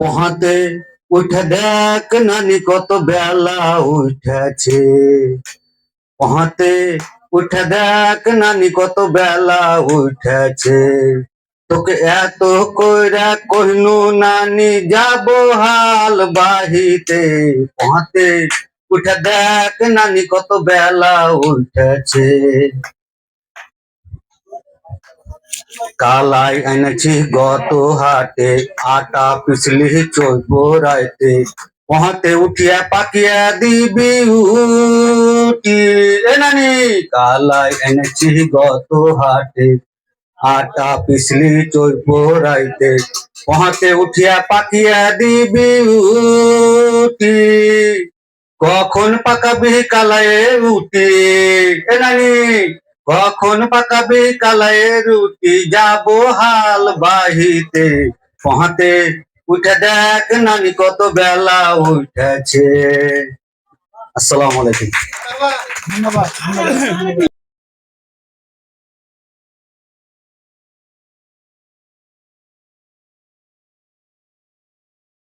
পোহাতে উঠে দেখ নানি কত বেলা উঠেছে। পোহাতে উঠে দেখ নানি কত বেলা উঠেছে। তোকে এত কইরা কহিনু নানি যাব হাল বাহিতে। পোহাতে উঠে দেখ নানি কত বেলা উঠেছে। কালাই এনেছি গত হাটে, আটা পিছলি চৈব রাইতে। পোহাতে উঠিয়া পাকিয়া দিবি উটি। এ নানি কালাই এনেছি গত হাটে, আটা পিছলি চৈব রাইতে। পোহাতে উঠিয়া পাকিয়া দিবি উটি। কখন পাকাবি কালাইয়ের রুটি। এ নানি কখন পাকাবি কালাইয়ের রুটি, যাবো হাল বাহিতে। পোহাতে উঠে দেখ নানি কত বেলা উঠেছে। আসসালামু আলাইকুম। ধন্যবাদ।